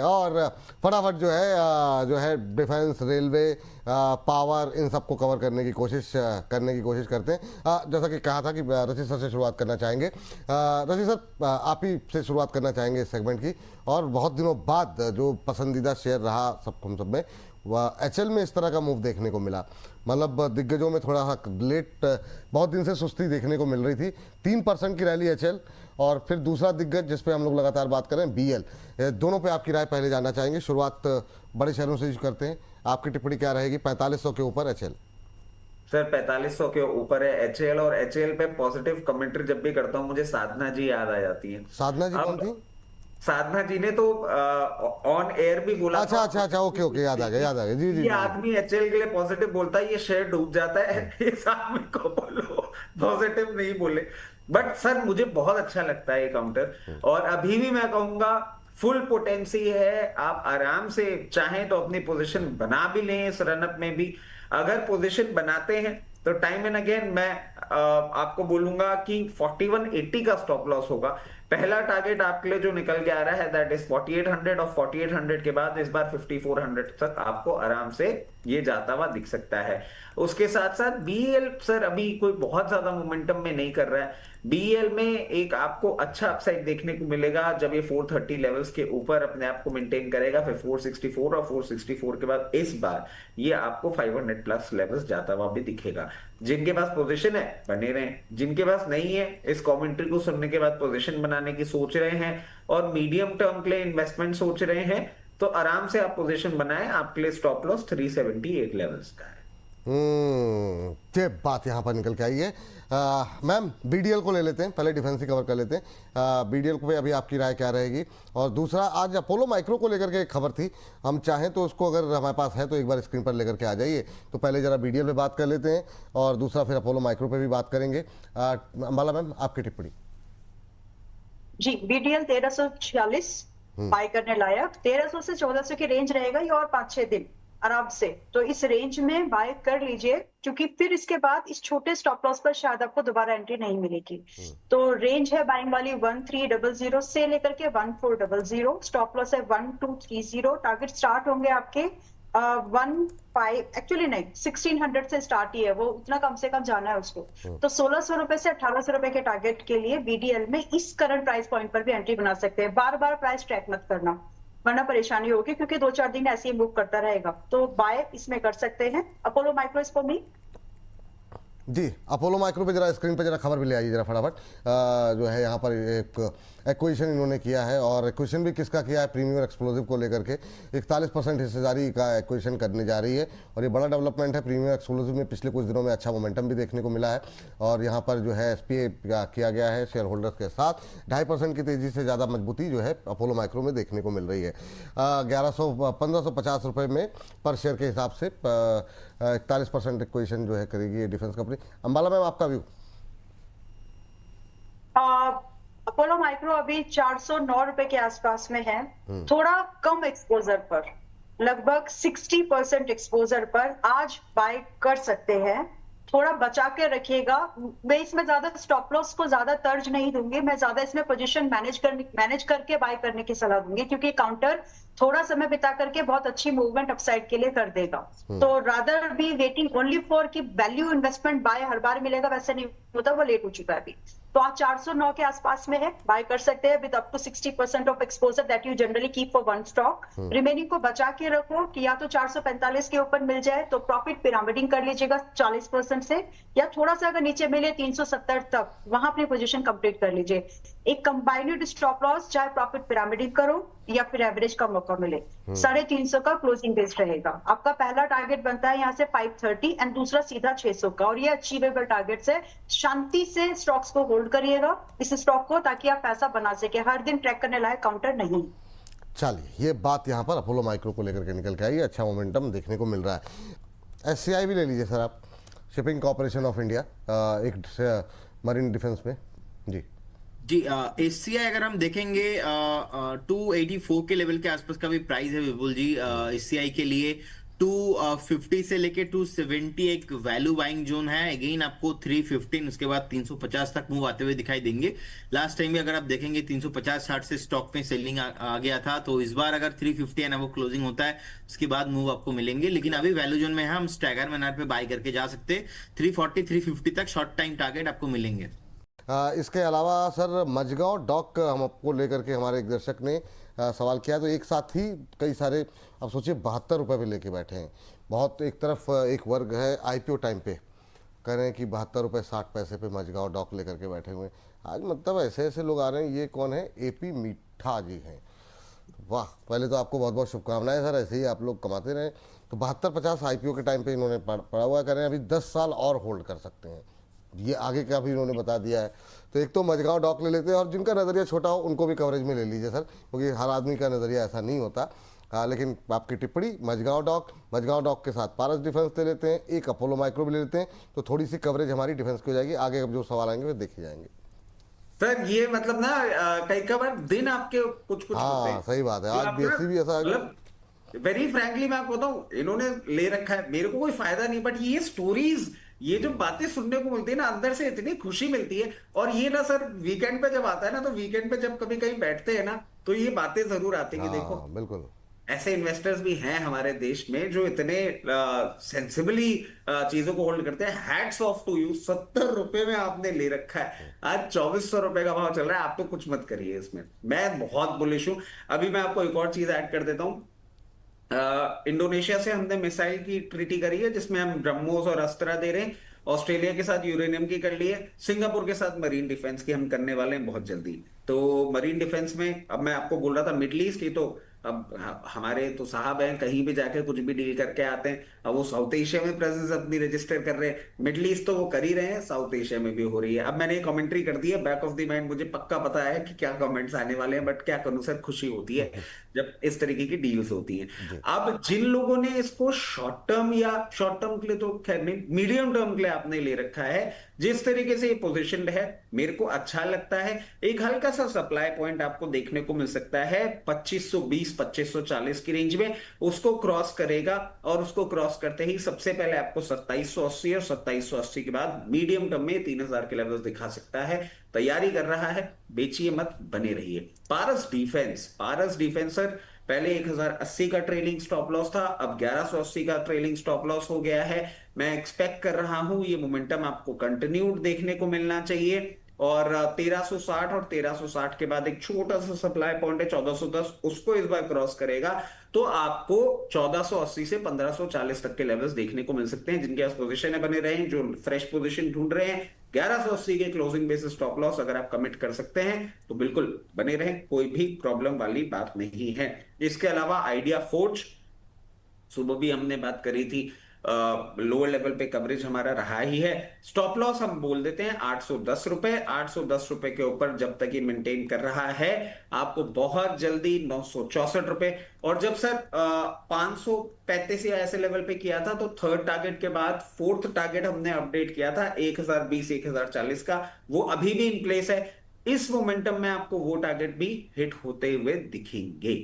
और फटाफट जो है डिफेंस, रेलवे, पावर, इन सबको कवर करने की कोशिश करते हैं। जैसा कि कहा था कि रशीद सर से शुरुआत करना चाहेंगे। रशीद सर, आप ही से शुरुआत करना चाहेंगे इस सेगमेंट की। और बहुत दिनों बाद जो पसंदीदा शेयर रहा हम सब में, वह एचएल में इस तरह का मूव देखने को मिला। मतलब दिग्गजों में थोड़ा सा लेट, बहुत दिन से सुस्ती देखने को मिल रही थी। 3% की रैली एचएल, और फिर दूसरा दिग्गज जिस पे हम लोग लगातार बात करें, बीएल। दोनों पे आपकी राय पहले जानना चाहेंगे। शुरुआत बड़े शहरों से करते हैं। आपकी टिप्पणी क्या रहेगी 4500 के ऊपर एचएल? सर 4500 के ऊपर है एचएल, और एचएल पे पॉजिटिव कमेंट्री जब भी करता हूँ मुझे साधना जी याद आ जाती है। साधना जी कौन अब थी? साधना जी ने तो ऑन एयर भी बोला अच्छा था। अच्छा अच्छा, ओके ओके, याद आ गया जी जी ये जी। आदमी एचएल के लिए पॉजिटिव बोलता है, ये शेयर डूब जाता है। इस आदमी को बोलो पॉजिटिव नहीं बोले। बट सर मुझे बहुत अच्छा लगता है ये काउंटर, और अभी भी मैं कहूंगा फुल पोटेंसी है। आप आराम से चाहें तो अपनी पोजीशन बना भी लें इस रनअप में भी। अगर पोजीशन बनाते हैं तो टाइम एंड अगेन मैं आपको बोलूंगा कि 4180 का स्टॉप लॉस होगा। पहला टारगेट आपके लिए जो निकल के आ रहा है दैट इज 4800, और 4800 के बाद इस बार 5400 तक आपको आराम से ये जाता हुआ दिख सकता है। उसके साथ साथ बीएल सर अभी कोई बहुत ज्यादा मोमेंटम में नहीं कर रहा है। बीएल में एक आपको अच्छा अपसाइड देखने को मिलेगा जब ये 430 लेवल्स के ऊपर अपने आप को मेंटेन करेगा, फिर 464, और 464 के बाद इस बार ये आपको 500 प्लस लेवल्स जाता हुआ भी दिखेगा। जिनके पास पोजीशन है बने रहें, जिनके पास नहीं है इस कमेंट्री को सुनने के बाद पोजीशन बनाने की सोच रहे हैं और मीडियम टर्म के लिए इन्वेस्टमेंट सोच रहे हैं, तो आराम से आप पोजीशन बनाएं। आपके लिए स्टॉप लॉस 378 लेवल्स का है। ये बात यहाँ पर निकल के आई है। मैम, बीडीएल को ले लेते हैं, पहले डिफेंस ही कवर कर लेते हैं। बीडीएल पे अभी आपकी राय क्या रहेगी? और दूसरा, आज अपोलो माइक्रो को लेकर के एक खबर थी, हम चाहें तो उसको अगर हमारे पास है तो एक बार स्क्रीन पर लेकर के आ जाइए। तो पहले जरा बीडीएल पे बात कर लेते हैं, और दूसरा फिर अपोलो माइक्रो पे भी बात करेंगे। अंबाला मैम, आपकी टिप्पणी। जी, बीडीएल 1346 बाय करने लायक। 1300 से 1400 की रेंज रहेगा ये, और 5-6 दिन आराम से। तो इस रेंज में बाय कर लीजिए, क्योंकि फिर इसके बाद इस छोटे स्टॉप लॉस पर शायद आपको दोबारा एंट्री नहीं मिलेगी। तो रेंज है बाइंग वाली 1300 से लेकर के 1400। स्टॉप लॉस है 1230। टारगेट स्टार्ट होंगे आपके 15, एक्चुअली नहीं, 1600 से स्टार्ट ही है वो, उतना कम से कम जाना है उसको। तो 1600 रुपए से 1800 रुपए के टारगेट के लिए बीडीएल में इस करंट प्राइस पॉइंट पर भी एंट्री बना सकते हैं। बार बार प्राइस ट्रैक मत करना, वरना परेशानी होगी, क्योंकि 2-4 दिन ऐसे ही मूव करता रहेगा। तो बाय इसमें कर सकते हैं। अपोलो माइक्रो इसको भी जी, अपोलो माइक्रो पे जरा स्क्रीन पे जरा खबर भी ले आइए जरा फटाफट। जो है यहाँ पर एक एक्विजिशन इन्होंने किया है, और एक्विजिशन भी किसका किया है? प्रीमियर एक्सप्लोजिव को लेकर के 41% हिस्सेदारी का एक्विजिशन करने जा रही है, और ये बड़ा डेवलपमेंट है। प्रीमियर एक्सप्लोजिव में पिछले कुछ दिनों में अच्छा मोमेंटम भी देखने को मिला है, और यहाँ पर जो है एसपीए किया गया है शेयर होल्डर्स के साथ। 2.5% की तेजी से ज़्यादा मजबूती जो है अपोलो माइक्रो में देखने को मिल रही है। 1550 रुपये में पर शेयर के हिसाब से 41% एक्विजिशन जो है करेगी ये डिफेंस कंपनी। अंबाला मैम, आपका व्यू? अपोलो माइक्रो अभी 409 रुपए के आसपास में है। थोड़ा कम एक्सपोजर पर, लगभग 60% एक्सपोजर पर आज बाय कर सकते हैं। थोड़ा बचा के रखिएगा। मैं इसमें ज्यादा स्टॉप लॉस को ज्यादा तर्ज नहीं दूंगी, मैं ज्यादा इसमें पोजीशन मैनेज करके बाय करने की सलाह दूंगी, क्योंकि काउंटर थोड़ा समय बिता करके बहुत अच्छी मूवमेंट अपसाइड के लिए कर देगा। तो rather be waiting only for कि वैल्यू इन्वेस्टमेंट बाय हर बार मिलेगा, वैसे नहीं होता, वो लेट हो चुका है अभी। तो आप 409 के आसपास में है, बाय कर सकते हैं with up to 60% of exposure that you generally keep for one stock. Remaining को बचा के रखो कि या तो 445 के ऊपर मिल जाए तो प्रॉफिट पिरामिडिंग कर लीजिएगा 40% से, या थोड़ा सा अगर नीचे मिले 370 तक, वहां अपनी पोजीशन कंप्लीट कर लीजिए। एक कंबाइंड स्टॉप लॉस, चाहे प्रॉफिट पिरामिडिंग करो या फिर एवरेज का मौका मिले। 350 का क्लोजिंग बेस्ड रहेगा। आपका पहला टारगेट बनता है यहाँ से 530 एंड दूसरा सीधा 600 का, और ये अचीवेबल टारगेट्स है। शांति से स्टॉक्स को होल्ड करिएगा, इस स्टॉक को, ताकि आप पैसा बना सके। हर दिन ट्रैक करने लायक काउंटर नहीं। चलिए, ये बात यहाँ पर अपोलो माइक्रो को लेकर के निकल के आई, अच्छा मोमेंटम देखने को मिल रहा है। एससीआई भी ले लीजिए सर आप, शिपिंग कॉर्पोरेशन ऑफ इंडिया, एक मरीन डिफेंस में। जी जी, एससीआई अगर हम देखेंगे 284 के लेवल के आसपास का भी प्राइस है विपुल जी एससीआई के लिए। 250 से लेके 270 एक वैल्यू बाइंग जोन है। अगेन आपको 315 उसके बाद 350 तक मूव आते हुए दिखाई देंगे। लास्ट टाइम भी अगर आप देखेंगे 350-60 से स्टॉक में सेलिंग आ गया था, तो इस बार अगर 350 है ना वो क्लोजिंग होता है उसके बाद मूव आपको मिलेंगे। लेकिन अभी वैल्यू जोन में है, हम स्टैगर मैनर पे बाय करके जा सकते हैं। 340-350 तक शॉर्ट टाइम टारगेट आपको मिलेंगे। इसके अलावा सर मझगांव डॉक हम आपको लेकर के हमारे एक दर्शक ने सवाल किया, तो एक साथ ही कई सारे, अब सोचिए 72 रुपये पे लेके बैठे हैं। बहुत एक तरफ एक वर्ग है आईपीओ टाइम पे कह रहे हैं कि 72 रुपये 60 पैसे पे मझगांव डॉक लेकर के बैठे हुए हैं। आज मतलब ऐसे ऐसे लोग आ रहे हैं। ये कौन है? एपी मीठा जी हैं। वाह, पहले तो आपको बहुत बहुत शुभकामनाएं सर, ऐसे ही आप लोग कमाते रहें। तो 72-50 आईपीओ के टाइम पे इन्होंने पड़ा हुआ कर रहे हैं, अभी 10 साल और होल्ड कर सकते हैं, ये आगे का भी उन्होंने बता दिया है। तो एक तो मझगांव डॉक ले लेते हैं, और जिनका नज़रिया छोटा हो उनको भी कवरेज में ले लीजिए सर, क्योंकि हर आदमी का नज़रिया ऐसा नहीं होता। लेकिन आपकी टिप्पणी मझगांव डॉक के साथ पारस डिफेंस ले लेते हैं, एक अपोलो माइक्रो भी ले लेते हैं, तो थोड़ी सी कवरेज हमारी डिफेंस की हो जाएगी। आगे अब जो सवाल आएंगे वे देखे जाएंगे। सर ये मतलब ना कई बार दिन आपके कुछ कुछ होते हाँ हैं। सही बात है, जो आज आप बीएससी भी ऐसा मतलब वेरी फ्रैंकली मैं आपको बताऊं, इन्होंने ले रखा है, मेरे को कोई फायदा नहीं, बट ये स्टोरीज, ये जो बातें सुनने को मिलती है ना, अंदर से इतनी खुशी मिलती है। और ये ना सर वीकेंड पे जब आता है ना, तो वीकेंड पे जब कभी कहीं बैठते हैं ना, तो ये बातें जरूर आती है कि देखो हाँ बिल्कुल। ऐसे इन्वेस्टर्स भी हैं हमारे देश में जो इतने सेंसिबली चीजों को होल्ड करते हैं। Hats off to you. 70 रुपए में आपने ले रखा है, आज 2400 रुपए का भाव चल रहा है, आप तो कुछ मत करिए इसमें, मैं बहुत बुलिश हूं। अभी मैं आपको एक और चीज ऐड कर देता हूं। इंडोनेशिया से हमने मिसाइल की ट्रीटी करी है, जिसमें हम ब्रह्मोस और अस्त्रा दे रहे हैं। ऑस्ट्रेलिया के साथ यूरेनियम की कर ली है। सिंगापुर के साथ मरीन डिफेंस की हम करने वाले हैं बहुत जल्दी। तो मरीन डिफेंस में अब मैं आपको बोल रहा था मिडल ईस्ट की, तो अब हमारे तो साहब हैं, कहीं भी जाके कुछ भी डील करके आते हैं। अब वो साउथ एशिया में प्रेजेंस अपनी रजिस्टर कर रहे हैं, मिडल ईस्ट तो वो कर ही रहे हैं, साउथ एशिया में भी हो रही है। अब मैंने कमेंट्री कर दी है बैक ऑफ द माइंड, मुझे पक्का पता है कि क्या कमेंट्स आने वाले हैं, बट क्या करूं सर, खुशी होती है जब इस तरीके की डील्स होती हैं। अब जिन लोगों ने इसको शॉर्ट टर्म, या शॉर्ट टर्म के लिए तो खैर नहीं, मीडियम टर्म के लिए आपने ले रखा है, जिस तरीके से ये पोजीशनड है मेरे को अच्छा लगता है। एक हल्का सा सप्लाई पॉइंट आपको देखने को मिल सकता है 2520-2540 की रेंज में, उसको क्रॉस करेगा, और उसको क्रॉस करते ही सबसे पहले आपको 2780 और 2780 के बाद मीडियम टर्म में 3000 के लेवल दिखा सकता है। तैयारी कर रहा है, बेचिए मत, बने रहिए। पारस डिफेंस सर पहले 1080 का ट्रेलिंग स्टॉप लॉस था, अब 1180 का ट्रेलिंग स्टॉप लॉस हो गया है। मैं एक्सपेक्ट कर रहा हूं ये मोमेंटम आपको कंटिन्यूड देखने को मिलना चाहिए। और 1360 और 1360 के बाद एक छोटा सा सप्लाई पॉइंट है 1410, उसको इस बार क्रॉस करेगा तो आपको 1480 से 1540 तक के लेवल्स देखने को मिल सकते हैं। जिनके पास पोजीशन बने रहे हैं, जो फ्रेश पोजीशन ढूंढ रहे हैं, 1180 के क्लोजिंग बेसिस स्टॉप लॉस अगर आप कमिट कर सकते हैं तो बिल्कुल बने रहें, कोई भी प्रॉब्लम वाली बात नहीं है। इसके अलावा आइडिया फोर्ज, सुबह भी हमने बात करी थी, लोअर लेवल पे कवरेज हमारा रहा ही है। स्टॉप लॉस हम बोल देते हैं 810 रुपए। 810 रुपए के ऊपर जब तक ये मेंटेन कर रहा है, आपको बहुत जल्दी 964 रुपए। और जब सर 535 या ऐसे लेवल पे किया था, तो थर्ड टारगेट के बाद फोर्थ टारगेट हमने अपडेट किया था 1020-1040 का, वो अभी भी इन प्लेस है। इस मोमेंटम में आपको वो टारगेट भी हिट होते हुए दिखेंगे।